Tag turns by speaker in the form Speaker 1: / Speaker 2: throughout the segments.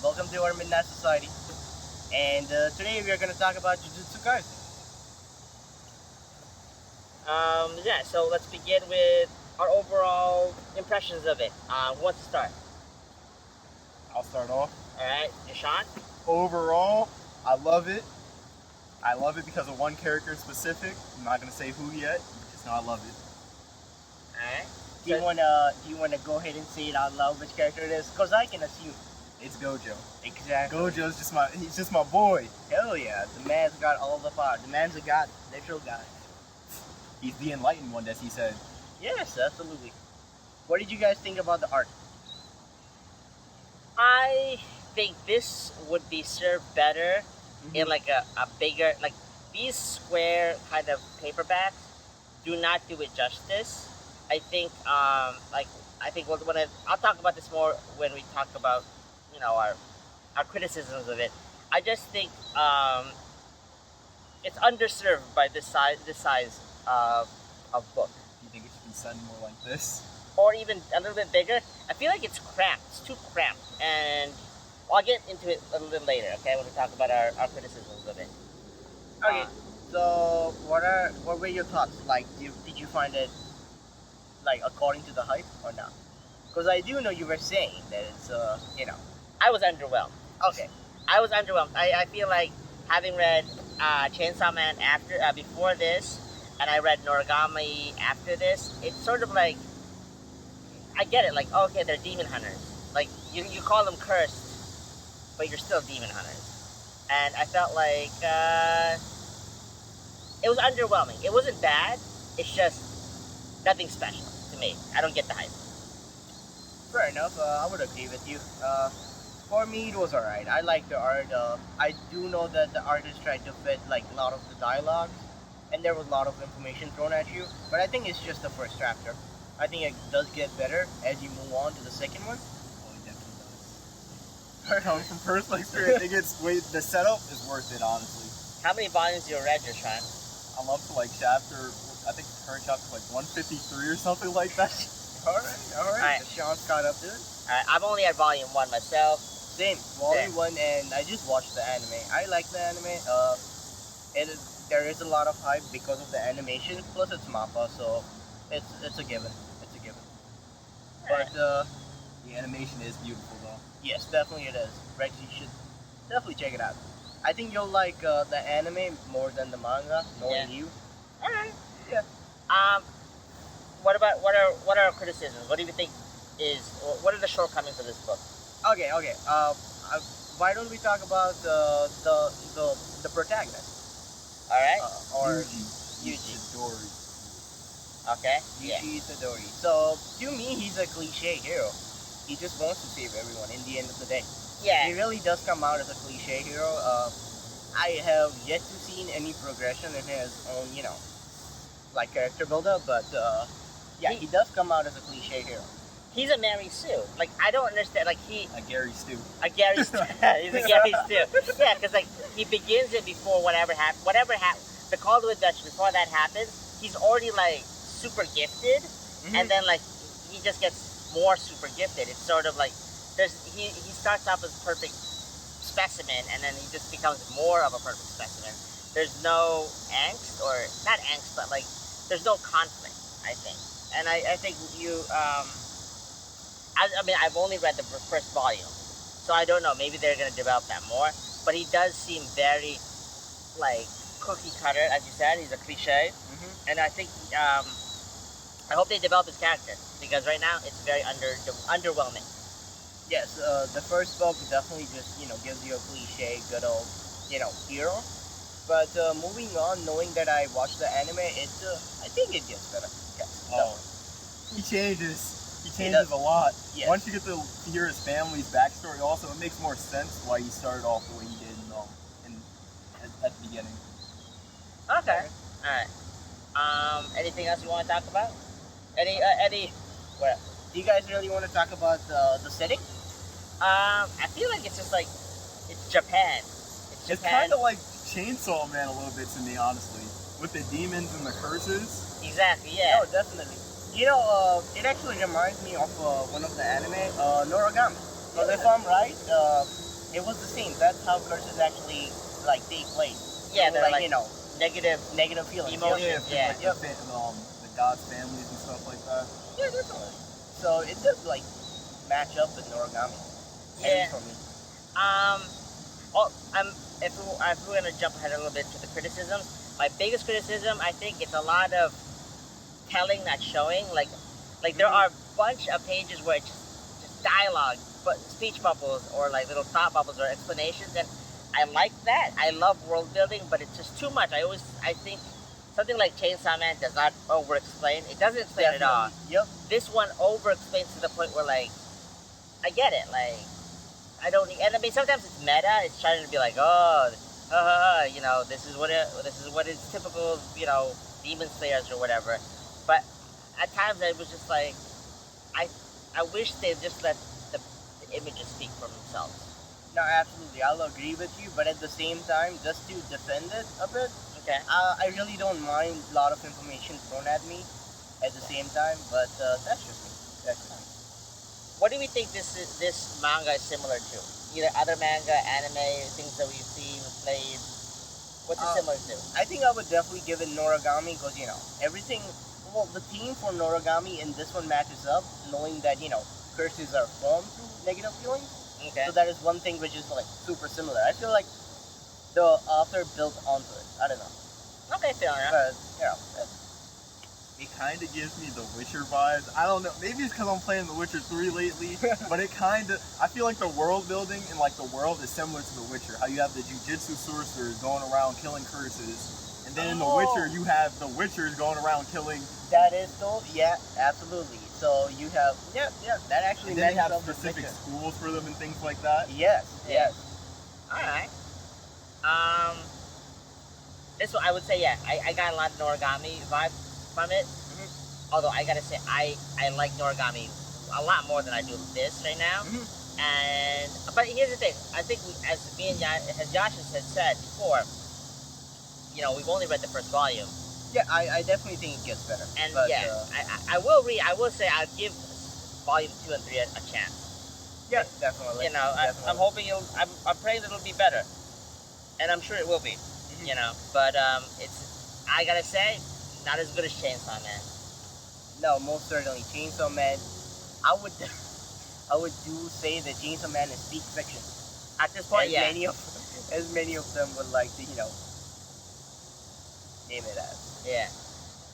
Speaker 1: Welcome to our Midnite Society, and today we are going to talk about JuJuTsU Kaisen.
Speaker 2: Yeah, so let's begin with our overall impressions of it. Who wants to start?
Speaker 1: I'll start off.
Speaker 2: Alright, Sean?
Speaker 1: Overall, I love it. I love it because of one character in specific. I'm not going to say who yet, just know I love it.
Speaker 2: Alright.
Speaker 3: Do you wanna go ahead and say it out loud which character it is? Cause I can assume.
Speaker 1: It's Gojo.
Speaker 3: Exactly.
Speaker 1: Gojo's he's just my boy.
Speaker 3: Hell yeah, the man's got all the power. The man's a god, literal god.
Speaker 1: He's the enlightened one, as he said.
Speaker 3: Yes, absolutely. What did you guys think about the art?
Speaker 2: I think this would be served better in like a bigger, like these square kind of paperbacks do not do it justice. I think I'll talk about this more when we talk about, you know, our criticisms of it. I just think it's underserved by this size of book.
Speaker 1: You think it should be done more like this?
Speaker 2: Or even a little bit bigger. I feel like it's cramped. It's too cramped. And I'll get into it a little later, okay, when we talk about our criticisms of it.
Speaker 3: Okay, so what were your thoughts? Like, did you find it, like, according to the hype or not? Because I do know you were saying that it's, you know.
Speaker 2: I was underwhelmed.
Speaker 3: Okay.
Speaker 2: I was underwhelmed. I feel like having read Chainsaw Man before this, and I read Noragami after this, it's sort of like, I get it, like, okay, they're demon hunters. Like, you call them cursed, but you're still demon hunters. And I felt like it was underwhelming. It wasn't bad, it's just nothing special to me. I don't get the hype.
Speaker 3: Fair enough, I would agree with you. For me, it was alright. I like the art. I do know that the artist tried to fit like a lot of the dialogue, and there was a lot of information thrown at you. But I think it's just the first chapter. I think it does get better as you move on to the second one.
Speaker 1: Oh, it definitely does. From personal experience, the setup is worth it, honestly.
Speaker 2: How many volumes you read, Sean?
Speaker 1: I'm up to like chapter, I think the current chapter is like 153 or something like that.
Speaker 3: Alright. Sean's caught up to it.
Speaker 2: I've only had volume 1 myself.
Speaker 3: Same, volume 1, and I just watched the anime. I like the anime. There is a lot of hype because of the animation, plus it's MAPPA, so it's a given. It's a given. But
Speaker 1: the animation is beautiful, though.
Speaker 3: Yes, definitely it is. Rex, you should definitely check it out. I think you'll like the anime more than the manga, knowing you.
Speaker 2: All right.
Speaker 3: Yeah.
Speaker 2: What are our criticisms? What do you think what are the shortcomings of this book?
Speaker 3: Okay. Why don't we talk about the protagonist?
Speaker 2: All right.
Speaker 3: Or
Speaker 2: Yuji.
Speaker 1: Itadori.
Speaker 2: Okay.
Speaker 3: Yuji Itadori. So to me, he's a cliche hero. He just wants to save everyone in the end of the day.
Speaker 2: Yeah.
Speaker 3: He really does come out as a cliche hero. I have yet to see any progression in his own, like character build-up, but he does come out as a cliche hero.
Speaker 2: He's a Mary Sue. Like, I don't understand. Like,
Speaker 1: A Gary Stu.
Speaker 2: A Gary Stu. He's a Gary Stu. Yeah, because, like, he begins it before whatever happens. The Call to Adventure, before that happens, he's already, like, super gifted. Mm-hmm. And then, like, he just gets more super gifted. It's sort of like he starts off as a perfect specimen, and then he just becomes more of a perfect specimen. There's no angst, or not angst, but like there's no conflict, I think. And I think I mean, I've only read the first volume, so I don't know. Maybe they're gonna develop that more. But he does seem very like cookie cutter, as you said. He's a cliche, and I think I hope they develop his character, because right now it's very underwhelming.
Speaker 3: Yes, the first book definitely just gives you a cliche, good old hero. But moving on, knowing that I watched the anime, I think it gets better. Yes.
Speaker 1: Oh, he changes. He changes a lot.
Speaker 3: Yes.
Speaker 1: Once you get to hear his family's backstory, also it makes more sense why he started off the way he did at the beginning.
Speaker 2: Okay. All right. Anything else you want to talk about? What?
Speaker 3: Do you guys really want to talk about the setting?
Speaker 2: I feel like it's just like it's Japan.
Speaker 1: It's kind of like Chainsaw Man a little bit to me, honestly, with the demons and the curses.
Speaker 2: Exactly. Yeah.
Speaker 3: Oh, definitely. It actually reminds me of one of the anime, Noragami. So if I'm right, it was the same. That's how curses actually like take place.
Speaker 2: Yeah, they're like
Speaker 3: negative feelings.
Speaker 2: Emotions. Yeah.
Speaker 1: Like the gods' families and stuff like that.
Speaker 3: Yeah, definitely. So it does like match up with Noragami.
Speaker 2: Yeah.
Speaker 3: For me.
Speaker 2: If we're gonna jump ahead a little bit to the criticism, my biggest criticism, I think, it's a lot of telling, not showing. Like there are a bunch of pages where it's just dialogue, but speech bubbles, or like little thought bubbles or explanations, and I like that. I love world building, but it's just too much. I think something like Chainsaw Man does not over explain. It doesn't explain at all.
Speaker 3: Yep.
Speaker 2: This one over explains to the point where like I get it. Like I don't need, and I mean sometimes it's meta. It's trying to be like, this is what is typical, demon slayers or whatever. But at times it was just like I wish they just let the images speak for themselves.
Speaker 3: No, absolutely. I'll agree with you, but at the same time, just to defend it a bit,
Speaker 2: Okay.
Speaker 3: I really don't mind a lot of information thrown at me at the same time, but that's just me. That's just me.
Speaker 2: What do we think this manga is similar to? Either other manga, anime, things that we've seen, played. What's it similar to?
Speaker 3: I think I would definitely give it Noragami because, everything. Well, the theme for Noragami in this one matches up, knowing that, curses are formed through negative feelings.
Speaker 2: Okay.
Speaker 3: So that is one thing which is, like, super similar. I feel like the author built onto it. I don't know.
Speaker 2: Okay, fair enough.
Speaker 3: But,
Speaker 1: It kind of gives me the Witcher vibes. I don't know. Maybe it's because I'm playing The Witcher 3 lately, but I feel like the world building in like the world is similar to The Witcher. How you have the JuJuTsU sorcerers going around killing curses, and then in The Witcher you have the Witchers going around killing.
Speaker 3: that is so, yeah, absolutely. So you have, that actually
Speaker 1: And then they
Speaker 3: matches
Speaker 1: have
Speaker 3: up with
Speaker 1: specific
Speaker 3: Witcher.
Speaker 1: schools for them and things like that.
Speaker 3: Yes,
Speaker 2: Yeah.
Speaker 3: yes.
Speaker 2: Alright. This one I would say, I got a lot of Noragami vibe from it. Although I gotta say, I like Noragami a lot more than I do this right now. But here's the thing. I think as me and as Josh has said before, we've only read the first volume.
Speaker 3: Yeah, I definitely think it gets better.
Speaker 2: And
Speaker 3: but,
Speaker 2: I will read. I will say I'll give volume 2 and 3 a chance.
Speaker 3: yeah, definitely.
Speaker 2: I'm hoping I'm praying that it'll be better, and I'm sure it will be. But I gotta say, not as good as Chainsaw Man.
Speaker 3: No, most certainly. Chainsaw Man, I would do say that Chainsaw Man is peak fiction.
Speaker 2: At this point,
Speaker 3: As many of them would like to, name it as.
Speaker 2: Yeah.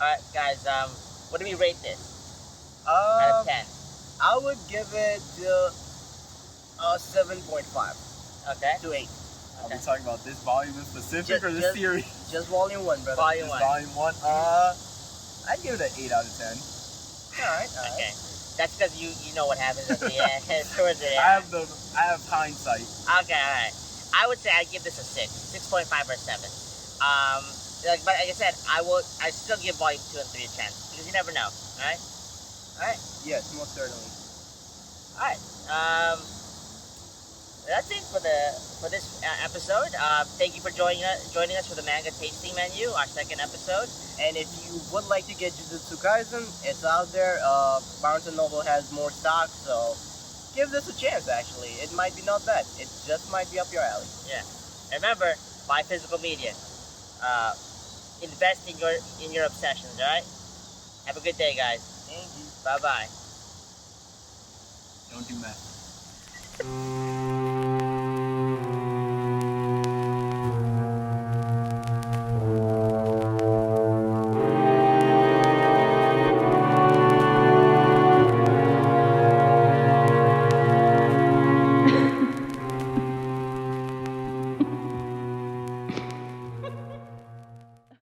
Speaker 2: All right, guys. What do we rate this out of 10?
Speaker 3: I would give it a 7.5
Speaker 2: Okay.
Speaker 3: to 8.
Speaker 1: Are we talking about this volume in specific or this series?
Speaker 3: Just volume 1, brother.
Speaker 2: Volume 1.
Speaker 1: Volume 1. I'd give it an 8 out of 10.
Speaker 3: Alright.
Speaker 2: Okay. That's because you know what happens at the end. Towards the end.
Speaker 1: I have hindsight.
Speaker 2: Okay, all right. I would say I'd give this a 6.5 or 7. But like I said, I still give volume 2 and 3 a chance because you never know. All right.
Speaker 3: Yes, most certainly.
Speaker 2: All right. That's it for this episode. Thank you for joining us for the manga tasting menu, our second episode.
Speaker 3: And if you would like to get JuJuTsU Kaisen, it's out there. Barnes & Noble has more stock, so give this a chance, actually. It might be not bad. It just might be up your alley.
Speaker 2: Yeah. And remember, buy physical media. Invest in your obsessions, alright? Have a good day, guys.
Speaker 3: Thank you.
Speaker 2: Bye-bye.
Speaker 1: Don't do meth.